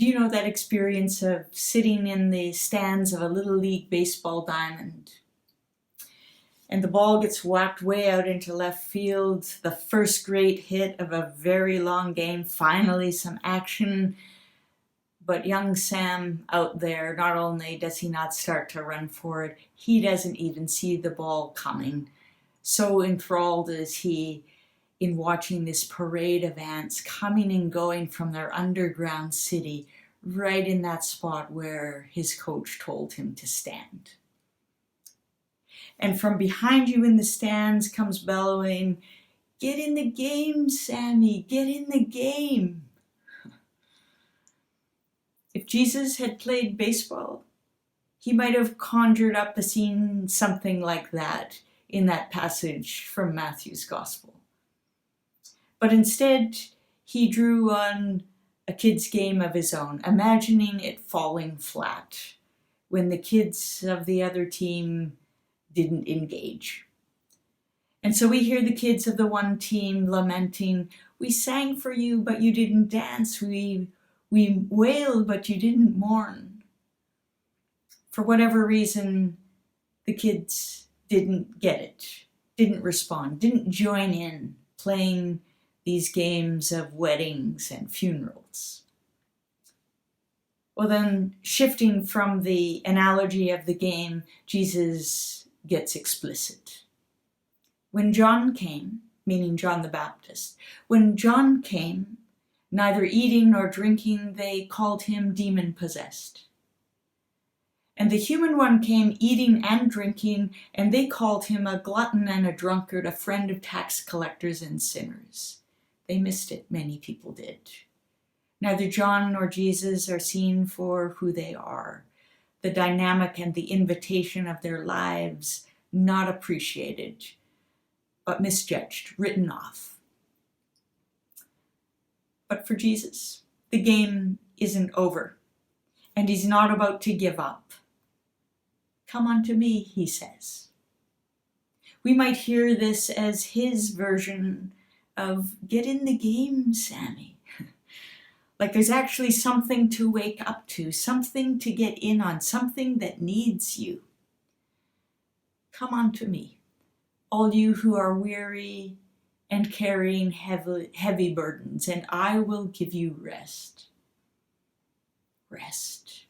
Do you know that experience of sitting in the stands of a Little League baseball diamond and the ball gets whacked way out into left field, the first great hit of a very long game, finally some action, but young Sam out there, not only does he not start to run for it, he doesn't even see the ball coming. So enthralled is he in watching this parade of ants coming and going from their underground city right in that spot where his coach told him to stand. And from behind you in the stands comes bellowing, "Get in the game, Sammy, get in the game." If Jesus had played baseball, he might have conjured up a scene something like that in that passage from Matthew's Gospel. But instead, he drew on a kid's game of his own, imagining it falling flat when the kids of the other team didn't engage. And so we hear the kids of the one team lamenting, "We sang for you, but you didn't dance. We wailed, but you didn't mourn." For whatever reason, the kids didn't get it, didn't respond, didn't join in playing these games of weddings and funerals. Well, then, shifting from the analogy of the game, Jesus gets explicit. When John came, meaning John the Baptist, when John came, neither eating nor drinking, they called him demon-possessed. And the human one came eating and drinking, and they called him a glutton and a drunkard, a friend of tax collectors and sinners. They missed it, many people did. Neither John nor Jesus are seen for who they are. The dynamic and the invitation of their lives not appreciated, but misjudged, written off. But for Jesus, the game isn't over, and he's not about to give up. "Come unto me," he says. We might hear this as his version of "get in the game, Sammy." Like there's actually something to wake up to, something to get in on, something that needs you. "Come unto me, all you who are weary and carrying heavy burdens, and I will give you rest." Rest.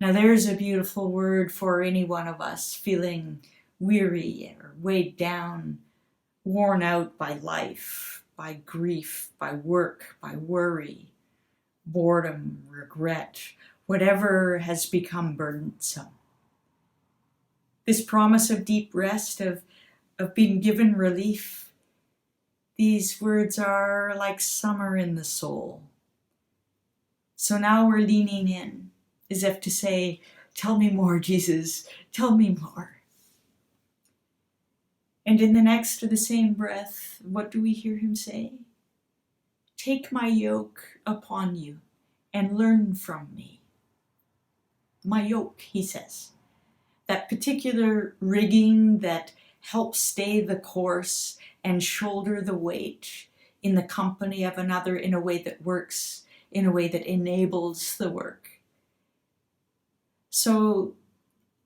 Now there's a beautiful word for any one of us feeling weary or weighed down, worn out by life, by grief, by work, by worry, boredom, regret, whatever has become burdensome. This promise of deep rest, of being given relief, these words are like summer in the soul. So now we're leaning in, as if to say, "Tell me more, Jesus, tell me more." And in the next to the same breath, what do we hear him say? "Take my yoke upon you and learn from me." My yoke, he says, that particular rigging that helps stay the course and shoulder the weight in the company of another in a way that works, in a way that enables the work. So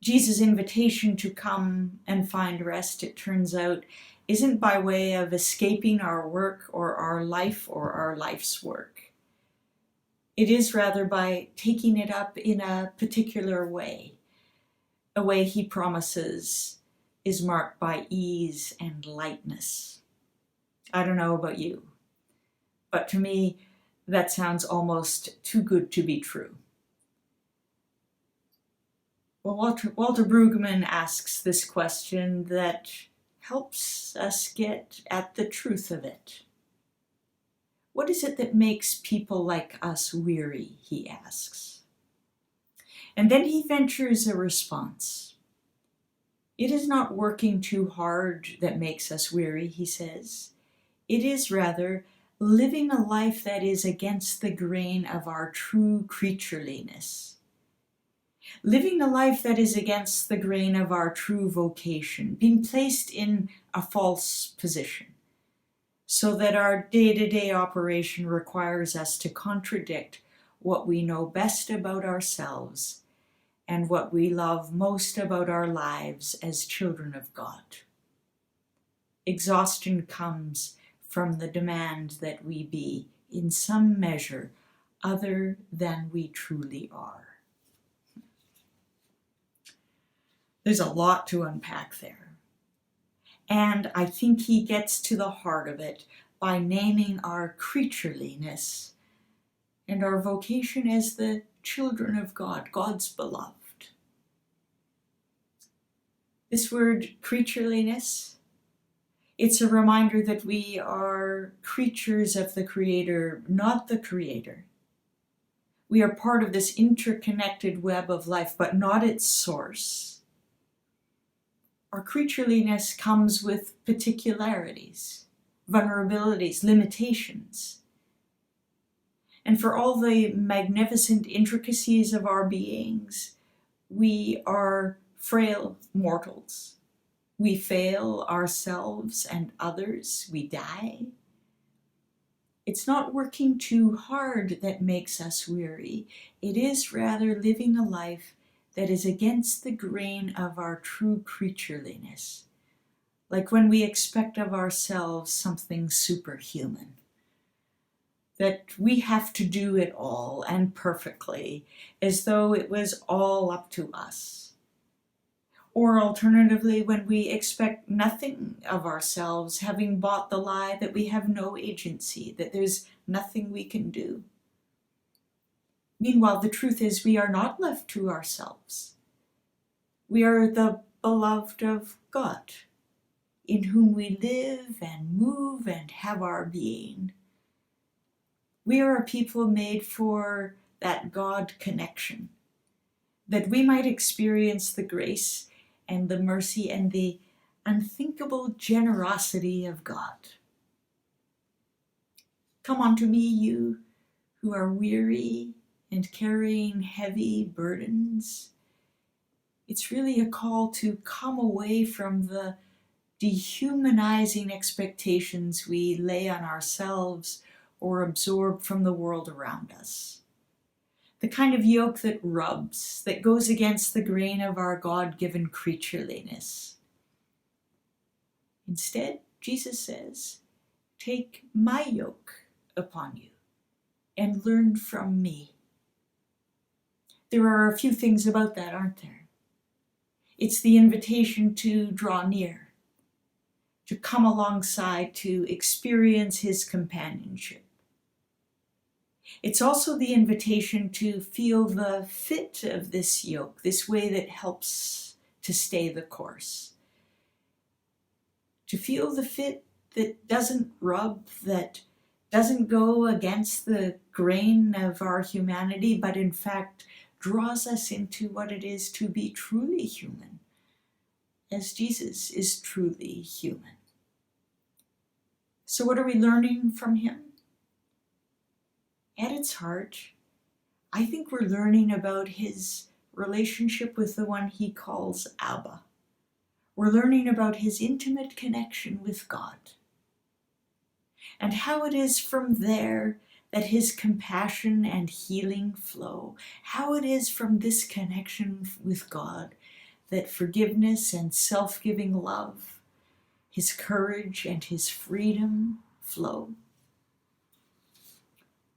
Jesus' invitation to come and find rest, it turns out, isn't by way of escaping our work or our life or our life's work. It is rather by taking it up in a particular way, a way he promises is marked by ease and lightness. I don't know about you, but to me, that sounds almost too good to be true. Well, Walter Brueggemann asks this question that helps us get at the truth of it. What is it that makes people like us weary, he asks. And then he ventures a response. It is not working too hard that makes us weary, he says. It is rather living a life that is against the grain of our true creatureliness. Living a life that is against the grain of our true vocation, being placed in a false position, so that our day-to-day operation requires us to contradict what we know best about ourselves and what we love most about our lives as children of God. Exhaustion comes from the demand that we be, in some measure, other than we truly are. There's a lot to unpack there. And I think he gets to the heart of it by naming our creatureliness and our vocation as the children of God, God's beloved. This word creatureliness, it's a reminder that we are creatures of the Creator, not the Creator. We are part of this interconnected web of life, but not its source. Our creatureliness comes with particularities, vulnerabilities, limitations. And for all the magnificent intricacies of our beings, we are frail mortals. We fail ourselves and others. We die. It's not working too hard that makes us weary. It is rather living a life that is against the grain of our true creatureliness, like when we expect of ourselves something superhuman, that we have to do it all and perfectly, as though it was all up to us. Or alternatively, when we expect nothing of ourselves, having bought the lie that we have no agency, that there's nothing we can do. Meanwhile, the truth is we are not left to ourselves. We are the beloved of God, in whom we live and move and have our being. We are a people made for that God connection, that we might experience the grace and the mercy and the unthinkable generosity of God. Come unto me, you who are weary and carrying heavy burdens. It's really a call to come away from the dehumanizing expectations we lay on ourselves or absorb from the world around us. The kind of yoke that rubs, that goes against the grain of our God-given creatureliness. Instead, Jesus says, take my yoke upon you and learn from me. There are a few things about that, aren't there? It's the invitation to draw near, to come alongside, to experience his companionship. It's also the invitation to feel the fit of this yoke, this way that helps to stay the course. To feel the fit that doesn't rub, that doesn't go against the grain of our humanity, but in fact draws us into what it is to be truly human, as Jesus is truly human. So what are we learning from him? At its heart, I think we're learning about his relationship with the one he calls Abba. We're learning about his intimate connection with God, and how it is from there that his compassion and healing flow, how it is from this connection with God that forgiveness and self-giving love, his courage and his freedom flow.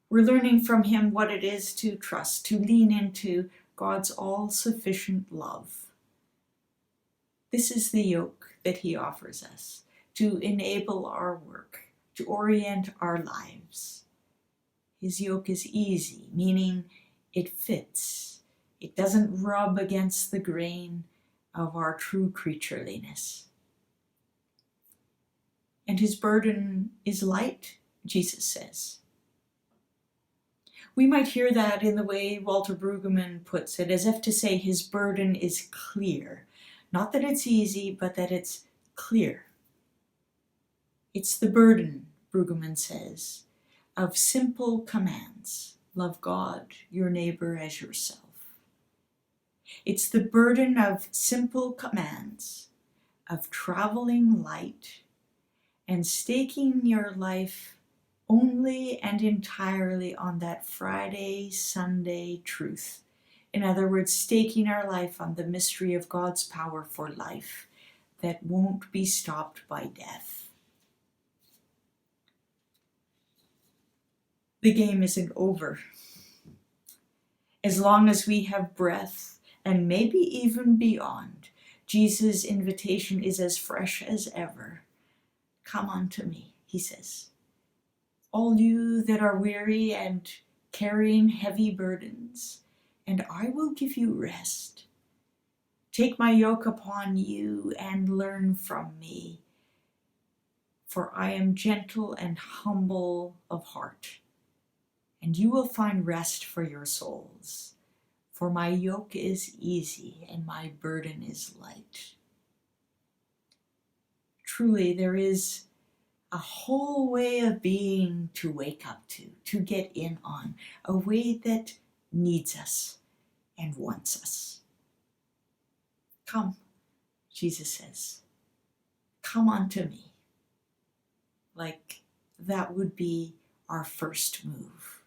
We're learning from him what it is to trust, to lean into God's all-sufficient love. This is the yoke that he offers us to enable our work, to orient our lives. His yoke is easy, meaning it fits. It doesn't rub against the grain of our true creatureliness. And his burden is light, Jesus says. We might hear that in the way Walter Brueggemann puts it, as if to say his burden is clear. Not that it's easy, but that it's clear. It's the burden, Brueggemann says, of simple commands. Love God, your neighbor as yourself. It's the burden of simple commands, of traveling light and staking your life only and entirely on that Friday, Sunday truth. In other words, staking our life on the mystery of God's power for life that won't be stopped by death. The game isn't over. As long as we have breath, and maybe even beyond, Jesus' invitation is as fresh as ever. Come unto me, he says. All you that are weary and carrying heavy burdens, and I will give you rest. Take my yoke upon you and learn from me, for I am gentle and humble of heart, and you will find rest for your souls. For my yoke is easy and my burden is light. Truly, there is a whole way of being to wake up to get in on, a way that needs us and wants us. Come, Jesus says, come unto me. Like that would be our first move.